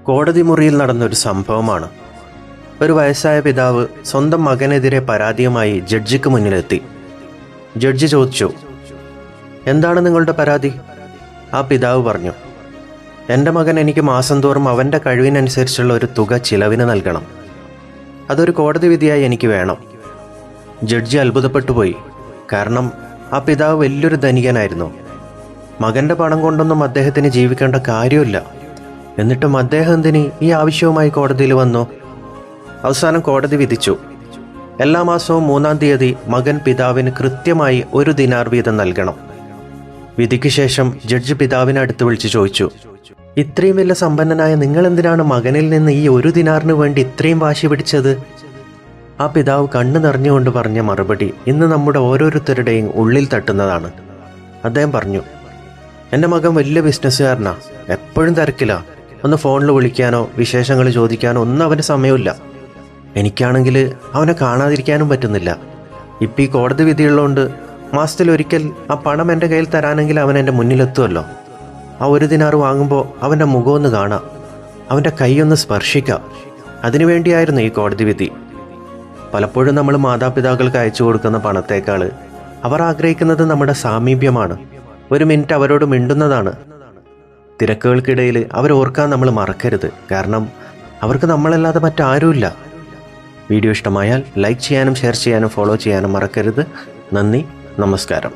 കോടതി മുറിയിൽ നടന്നൊരു സംഭവമാണ്. ഒരു വയസ്സായ പിതാവ് സ്വന്തം മകനെതിരെ പരാതിയുമായി ജഡ്ജിക്ക് മുന്നിലെത്തി. ജഡ്ജി ചോദിച്ചു, എന്താണ് നിങ്ങളുടെ പരാതി? ആ പിതാവ് പറഞ്ഞു, എൻ്റെ മകൻ എനിക്ക് മാസം തോറും അവൻ്റെ കഴിവിനനുസരിച്ചുള്ള ഒരു തുക ചിലവിന് നൽകണം. അതൊരു കോടതി വിധിയായി എനിക്ക് വേണം. ജഡ്ജി അത്ഭുതപ്പെട്ടു പോയി. കാരണം ആ പിതാവ് വലിയൊരു ധനികനായിരുന്നു. മകൻ്റെ പണം കൊണ്ടൊന്നും അദ്ദേഹത്തിന് ജീവിക്കേണ്ട കാര്യമില്ല. എന്നിട്ടും അദ്ദേഹം എന്തിന് ഈ ആവശ്യവുമായി കോടതിയിൽ വന്നു? അവസാനം കോടതി വിധിച്ചു, എല്ലാ മാസവും 3-ാം തീയതി മകൻ പിതാവിന് കൃത്യമായി 1 ദിനാർ വീതം നൽകണം. വിധിക്ക് ശേഷം ജഡ്ജി പിതാവിനെ അടുത്ത് വിളിച്ച് ചോദിച്ചു, ഇത്രയും വലിയ സമ്പന്നനായ നിങ്ങൾ എന്തിനാണ് മകനിൽ നിന്ന് ഈ 1 ദിനാറിന് വേണ്ടി ഇത്രയും വാശി പിടിച്ചത്? ആ പിതാവ് കണ്ണു നിറഞ്ഞുകൊണ്ട് പറഞ്ഞ മറുപടി ഇന്ന് നമ്മുടെ ഓരോരുത്തരുടെയും ഉള്ളിൽ തട്ടുന്നതാണ്. അദ്ദേഹം പറഞ്ഞു, എൻ്റെ മകൻ വലിയ ബിസിനസ്സുകാരനാ, എപ്പോഴും തിരക്കിലാ. ഒന്ന് ഫോണിൽ വിളിക്കാനോ വിശേഷങ്ങൾ ചോദിക്കാനോ ഒന്നും അവന് സമയമില്ല. എനിക്കാണെങ്കിൽ അവനെ കാണാതിരിക്കാനും പറ്റുന്നില്ല. ഇപ്പം ഈ കോടതി വിധിയുള്ളതുകൊണ്ട് മാസത്തിലൊരിക്കൽ ആ പണം എൻ്റെ കയ്യിൽ തരാനെങ്കിൽ അവൻ എൻ്റെ മുന്നിലെത്തുമല്ലോ. ആ 1 ദിനാർ വാങ്ങുമ്പോൾ അവൻ്റെ മുഖമൊന്ന് കാണാം, അവൻ്റെ കൈയൊന്ന് സ്പർശിക്കാം. അതിനുവേണ്ടിയായിരുന്നു ഈ കോടതി വിധി. പലപ്പോഴും നമ്മൾ മാതാപിതാക്കൾക്ക് അയച്ചു കൊടുക്കുന്ന പണത്തേക്കാൾ അവർ ആഗ്രഹിക്കുന്നത് നമ്മുടെ സാമീപ്യമാണ്. 1 മിനിറ്റ് അവരോട് മിണ്ടുന്നതാണ്. തിരക്കുകൾക്കിടയിൽ അവരോർക്കാൻ നമ്മൾ മറക്കരുത്. കാരണം അവർക്ക് നമ്മളല്ലാതെ മറ്റാരുമില്ല. വീഡിയോ ഇഷ്ടമായാൽ ലൈക്ക് ചെയ്യാനും ഷെയർ ചെയ്യാനും ഫോളോ ചെയ്യാനും മറക്കരുത്. നന്ദി, നമസ്കാരം.